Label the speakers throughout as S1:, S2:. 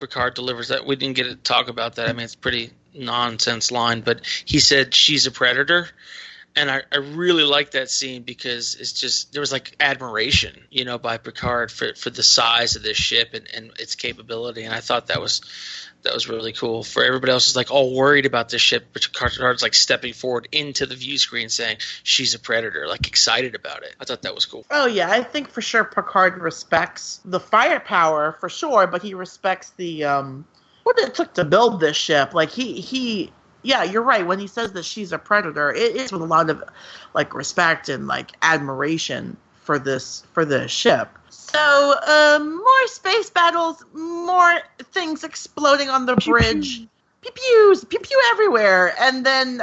S1: Picard delivers that. We didn't get to talk about that. I mean, it's a pretty nonsense line, but he said she's a predator. And I really like that scene because it's just there was like admiration, by Picard for the size of this ship and its capability. And I thought that was really cool. For everybody else is like all worried about this ship, but Picard's like stepping forward into the view screen saying she's a predator, like excited about it. I thought that was cool.
S2: Oh yeah, I think for sure Picard respects the firepower for sure, but he respects the what it took to build this ship. Like he yeah, you're right. When he says that she's a predator, it is with a lot of like respect and like admiration for the ship. So, more space battles, more things exploding on the bridge. Pew pew everywhere. And then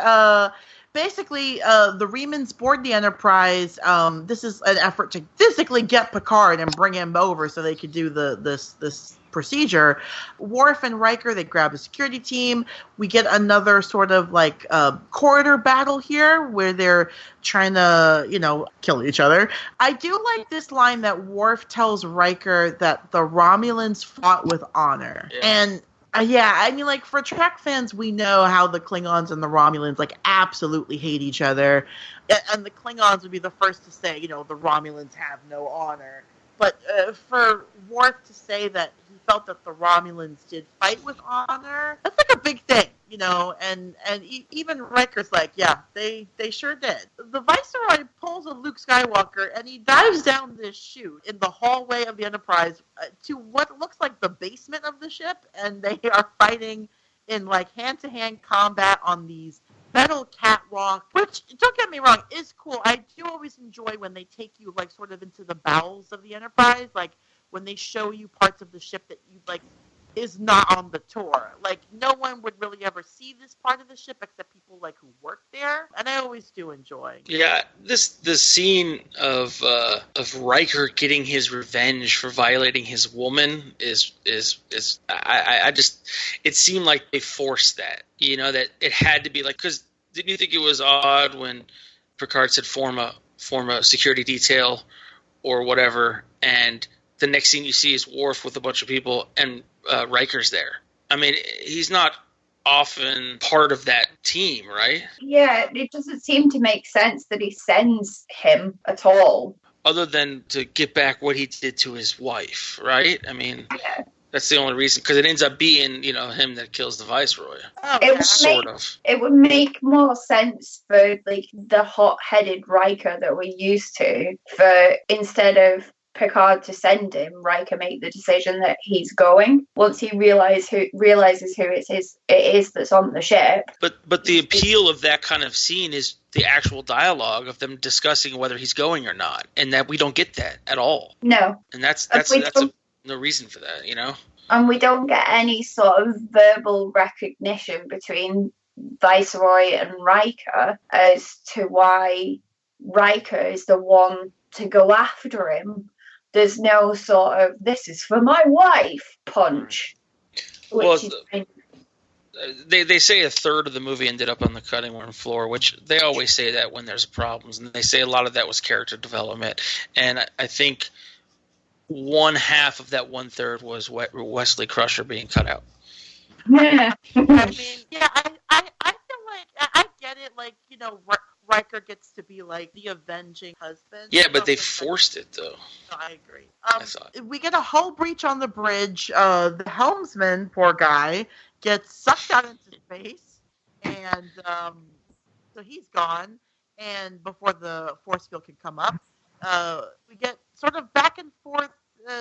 S2: basically the Remans board the Enterprise. This is an effort to physically get Picard and bring him over so they could do this procedure. Worf and Riker, they grab a security team. We get another sort of like corridor battle here where they're trying to, kill each other. I do like this line that Worf tells Riker that the Romulans fought with honor. Yeah. And yeah, I mean, like, for Trek fans, we know how the Klingons and the Romulans, like, absolutely hate each other. And the Klingons would be the first to say, the Romulans have no honor. But for Worf to say that he felt that the Romulans did fight with honor, that's like a big thing, and even Riker's like, yeah, they sure did. The Viceroy pulls a Luke Skywalker and he dives down this chute in the hallway of the Enterprise to what looks like the basement of the ship, and they are fighting in like hand-to-hand combat on these metal catwalk, which, don't get me wrong, is cool. I do always enjoy when they take you like sort of into the bowels of the Enterprise, like when they show you parts of the ship that you like is not on the tour. Like, no one would really ever see this part of the ship except people like who work there, and I always do enjoy.
S1: Yeah, the scene of Riker getting his revenge for violating his woman is I just, it seemed like they forced that, that it had to be like, because didn't you think it was odd when Picard said form a security detail or whatever, and the next scene you see is Worf with a bunch of people and Riker's there. I mean, he's not often part of that team, right?
S3: Yeah, it doesn't seem to make sense that he sends him at all.
S1: Other than to get back what he did to his wife, right? I mean, yeah. That's the only reason, because it ends up being, him that kills the Viceroy.
S3: Oh, it would make more sense for like the hot-headed Riker that we're used to, for instead of Picard to send him, Riker make the decision that he's going once he realizes who it is that's on the ship.
S1: But the appeal of that kind of scene is the actual dialogue of them discussing whether he's going or not, and that we don't get that at all.
S3: No,
S1: and that's no reason for that,
S3: And we don't get any sort of verbal recognition between Viceroy and Riker as to why Riker is the one to go after him. There's no sort of, this is for my wife punch.
S1: They say a third of the movie ended up on the cutting room floor, which they always say that when there's problems. And they say a lot of that was character development. And I think one half of that 1/3 was Wesley Crusher being cut out.
S3: Yeah.
S2: I mean, yeah, I feel like, I get it, like, Riker gets to be like the avenging husband.
S1: Yeah, but they forced it though.
S2: No, I agree. We get a hull breach on the bridge. The helmsman, poor guy, gets sucked out into space, and so he's gone. And before the force field can come up, we get sort of back and forth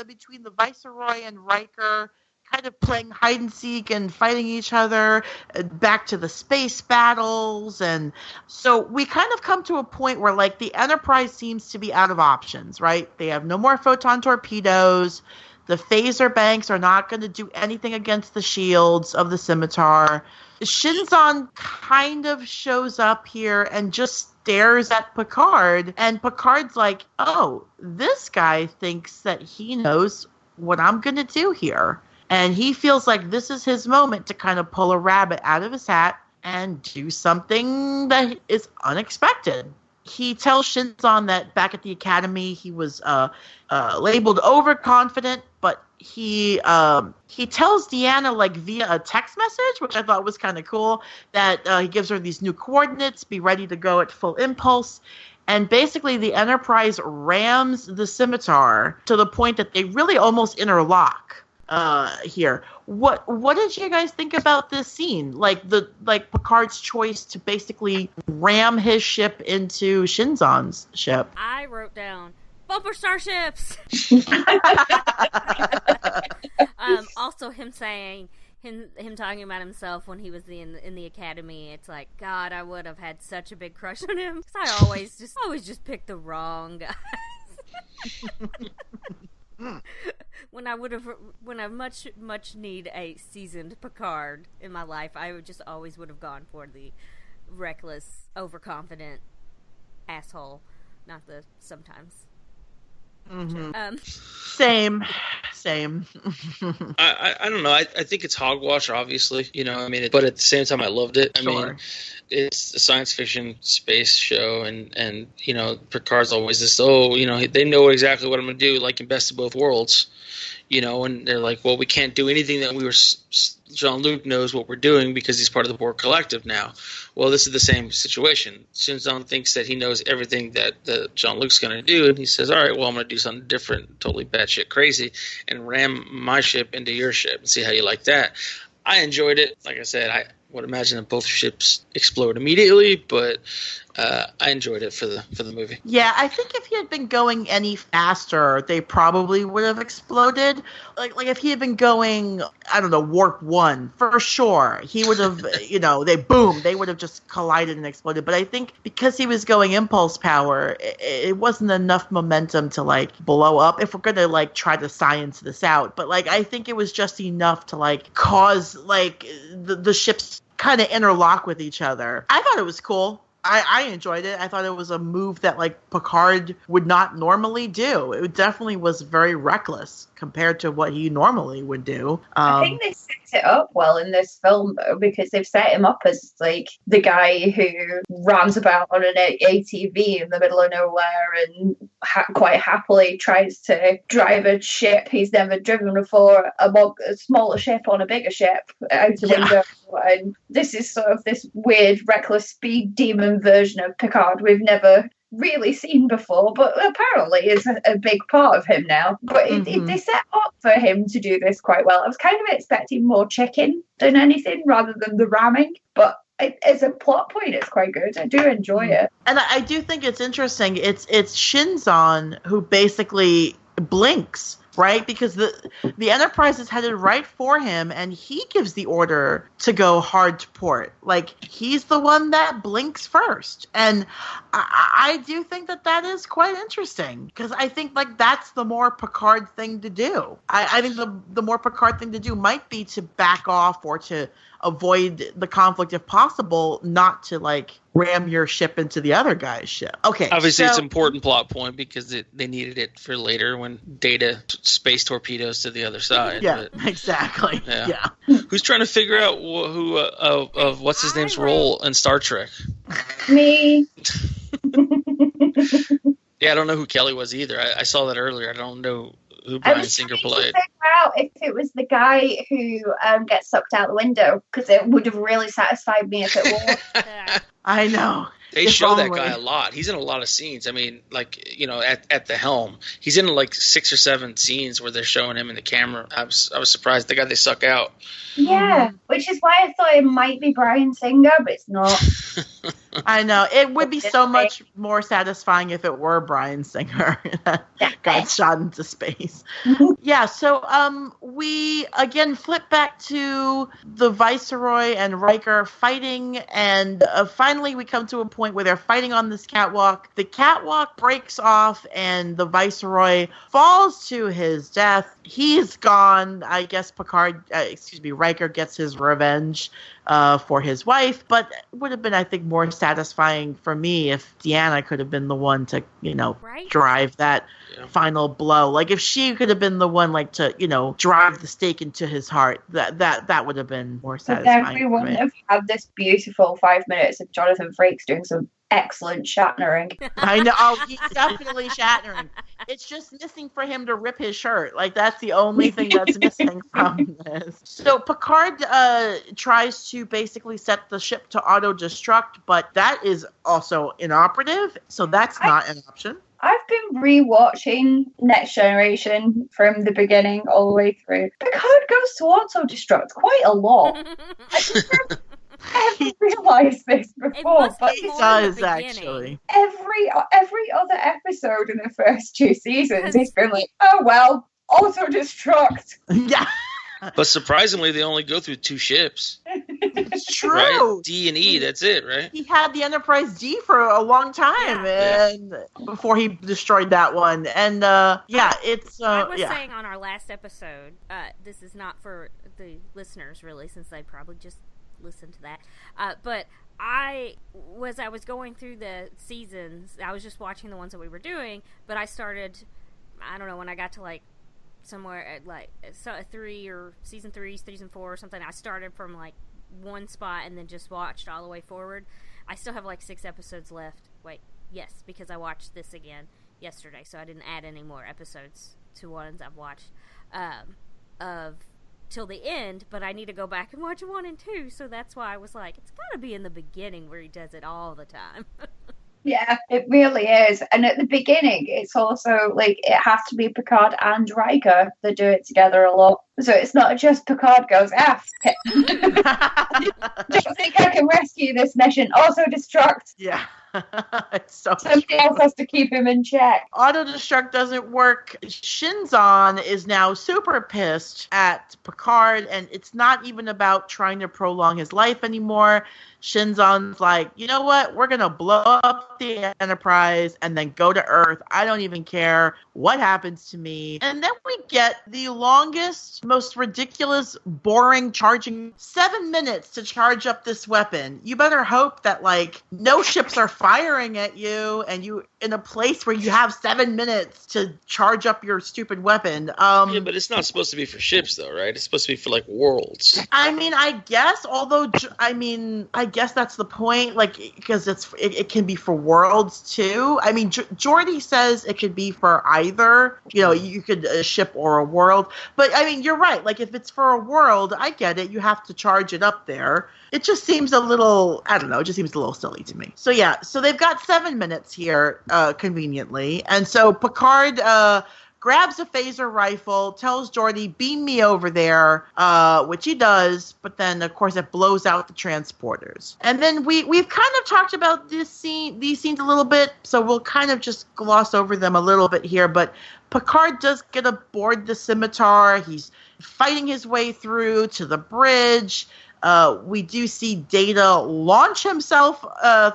S2: between the Viceroy and Riker, kind of playing hide and seek and fighting each other, back to the space battles. And so we kind of come to a point where like the Enterprise seems to be out of options, right? They have no more photon torpedoes. The phaser banks are not going to do anything against the shields of the Scimitar. Shinzon kind of shows up here and just stares at Picard, and Picard's like, oh, this guy thinks that he knows what I'm going to do here. And he feels like this is his moment to kind of pull a rabbit out of his hat and do something that is unexpected. He tells Shinzon that back at the academy he was labeled overconfident, but he tells Deanna, like, via a text message, which I thought was kind of cool, that he gives her these new coordinates, be ready to go at full impulse. And basically the Enterprise rams the Scimitar to the point that they really almost interlock here. What did you guys think about this scene? Like Picard's choice to basically ram his ship into Shinzon's ship.
S4: I wrote down bumper starships. Also him saying him talking about himself when he was in the academy. It's like, God, I would have had such a big crush on him. 'Cause I always just pick the wrong guys. When I much need a seasoned Picard in my life, I always would have gone for the reckless, overconfident asshole, not the sometimes.
S2: Mm-hmm. Same.
S1: I don't know. I think it's hogwash, obviously. You know, I mean, but at the same time, I loved it. I mean, it's a science fiction space show, and you know, Picard's always this. Oh, you know, they know exactly what I'm going to do, like in Best of Both Worlds. You know, and they're like, well, we can't do anything that we were. Jean-Luc knows what we're doing because he's part of the Borg Collective now. Well, this is the same situation. Shinzon thinks that he knows everything that Jean-Luc's going to do, and he says, all right, well, I'm going to do something different, totally batshit crazy, and ram my ship into your ship and see how you like that. I enjoyed it. Like I said, I would imagine that both ships explode immediately, but I enjoyed it for the movie.
S2: Yeah, I think if he had been going any faster, they probably would have exploded. Like if he had been going, I don't know, warp 1, for sure, he would have, you know, they would have just collided and exploded. But I think because he was going impulse power, it wasn't enough momentum to, like, blow up, if we're going to, like, try to science this out. But, like, I think it was just enough to, like, cause, like, the ships kind of interlock with each other. I thought it was cool. I enjoyed it. I thought it was a move that, like, Picard would not normally do. It definitely was very reckless compared to what he normally would do.
S3: I think they set it up well in this film, though, because they've set him up as, like, the guy who rams about on an ATV in the middle of nowhere and quite happily tries to drive a ship he's never driven before, a smaller ship on a bigger ship out the window. And this is sort of this weird, reckless speed demon version of Picard we've never really seen before, but apparently is a big part of him now. But they set up for him to do this quite well. I was kind of expecting more chicken than anything rather than the ramming, but as a plot point, it's quite good. I do enjoy it.
S2: And I do think it's interesting. It's Shinzon who basically blinks, right? Because the Enterprise is headed right for him, and he gives the order to go hard to port. Like, he's the one that blinks first. And I do think that is quite interesting, because I think, like, that's the more Picard thing to do. I think the more Picard thing to do might be to back off or to avoid the conflict if possible, not to, like, ram your ship into the other guy's ship. Okay.
S1: Obviously, it's an important plot point because they needed it for later when Data space torpedoes to the other side.
S2: Yeah, but, exactly. Yeah.
S1: Who's trying to figure out who of what's his name's role in Star Trek?
S3: Me.
S1: Yeah, I don't know who Kelly was either. I saw that earlier. I don't know who Bryan Singer played.
S3: I was trying to figure out if it was the guy who gets sucked out the window, because it would have really satisfied me if it was.
S2: I know.
S1: They show that guy a lot. He's in a lot of scenes. I mean, like, you know, at the helm. He's in like 6 or 7 scenes where they're showing him in the camera. I was surprised. The guy they suck out.
S3: Yeah, which is why I thought it might be Bryan Singer, but it's not.
S2: I know. It would be so much more satisfying if it were Bryan Singer that got shot into space. Yeah, so we again flip back to the Viceroy and Riker fighting, and finally we come to a point where they're fighting on this catwalk. The catwalk breaks off, and the Viceroy falls to his death. He's gone. I guess Riker gets his revenge for his wife, but it would have been, I think, more satisfying for me if Deanna could have been the one to, you know, drive that final blow. Like, if she could have been the one, like, to, you know, drive the stake into his heart, that would have been more satisfying.
S3: But then we wouldn't have had this beautiful 5 minutes of Jonathan Frakes doing some excellent Shatnering.
S2: I know. Oh, he's definitely Shatnering. It's just missing for him to rip his shirt. Like, that's the only thing that's missing from this. So Picard tries to basically set the ship to auto-destruct, but that is also inoperative, so that's not an option.
S3: I've been rewatching Next Generation from the beginning all the way through. Picard goes to auto-destruct quite a lot. I haven't realised this before, but
S2: he does actually.
S3: Every other episode in the first 2 seasons, he's been like, "Oh well, auto-destruct."
S2: Yeah.
S1: But surprisingly, they only go through 2 ships.
S2: It's true.
S1: Right? D and E, that's it, right?
S2: He had the Enterprise D for a long time, and before he destroyed that one. And it's.
S4: I was saying on our last episode, this is not for the listeners really, since they probably just listened to that. But I was going through the seasons. I was just watching the ones that we were doing, but I started. I don't know, when I got to like somewhere at like season 3, season 4 or something. I started from like one spot and then just watched all the way forward. I still have like 6 episodes left. Wait, yes, because I watched this again yesterday, so I didn't add any more episodes to ones I've watched of till the end, but I need to go back and watch 1 and 2, so that's why I was like, it's gotta be in the beginning where he does it all the time.
S3: Yeah, it really is. And at the beginning, it's also like it has to be Picard and Riker that do it together a lot. So it's not just Picard goes, don't think I can rescue this mission. Also destruct.
S2: Yeah. It's so
S3: somebody else has to keep him in check.
S2: Auto-destruct doesn't work. Shinzon is now super pissed at Picard, and it's not even about trying to prolong his life anymore. Shinzon's like, you know what? We're going to blow up the Enterprise and then go to Earth. I don't even care what happens to me. And then we get the longest, most ridiculous, boring charging 7 minutes to charge up this weapon. You better hope that, like, no ships are firing at you and you in a place where you have 7 minutes to charge up your stupid weapon.
S1: Yeah, but it's not supposed to be for ships, though, right? It's supposed to be for, like, worlds.
S2: I mean, I guess, although, I guess that's the point, like, because it can be for worlds, too. I mean, Geordi says it could be for either, you could a ship or a world. But, I mean, you're right. Like, if it's for a world, I get it. You have to charge it up there. It just seems a little, I don't know, it just seems a little silly to me. So, yeah, so they've got 7 minutes here, conveniently. And so Picard grabs a phaser rifle, tells Geordi, beam me over there, which he does, but then, of course, it blows out the transporters. And then we've kind of talked about these scenes a little bit, so we'll kind of just gloss over them a little bit here, but Picard does get aboard the Scimitar. He's fighting his way through to the bridge. We do see Data launch himself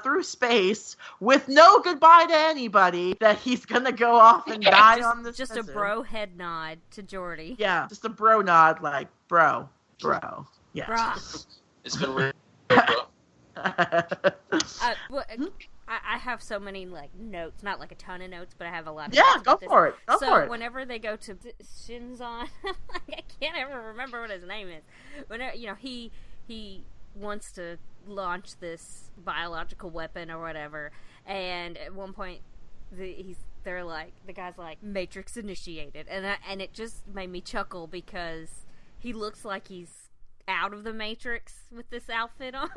S2: through space with no goodbye to anybody, that he's going to go off and die on this
S4: Just
S2: mission.
S4: A bro head nod to Geordi.
S2: Yeah, just a bro nod, like, bro. Yeah.
S4: Bro.
S1: It's been real, bro.
S4: I have so many, like, notes. Not, like, a ton of notes, but I have a lot of
S2: Yeah,
S4: notes
S2: go for it. Go for it.
S4: So, whenever they go to Shinzon, I can't ever remember what his name is. Whenever, he wants to launch this biological weapon or whatever, and at one point the guy's like, Matrix initiated, and it just made me chuckle because he looks like he's out of the Matrix with this outfit on.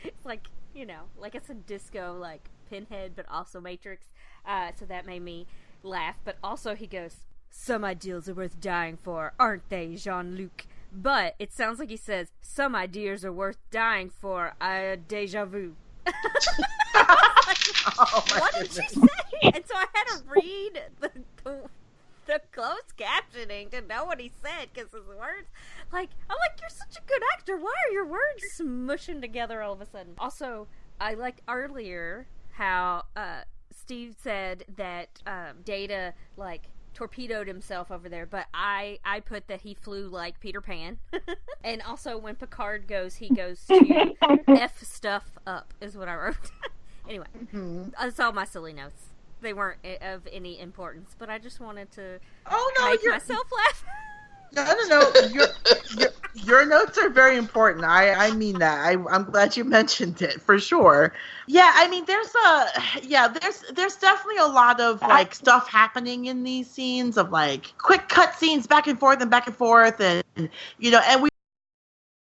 S4: It's like, like it's a disco, like, Pinhead, but also Matrix, so that made me laugh. But also he goes, some ideals are worth dying for, aren't they, Jean-Luc? But it sounds like he says, some ideas are worth dying for, deja vu. What did she say? And so I had to read the closed captioning to know what he said, because his words, I'm like, you're such a good actor. Why are your words smushing together all of a sudden? Also, I liked earlier how Steve said that Data, torpedoed himself over there, but I put that he flew like Peter Pan. And also when Picard goes, he goes to F stuff up, is what I wrote. Anyway, that's all my silly notes. They weren't of any importance, but I just wanted to make myself laugh.
S2: No. Your notes are very important. I mean that. I'm glad you mentioned it for sure. Yeah, I mean, there's definitely a lot of like stuff happening in these scenes of like quick cut scenes back and forth, and we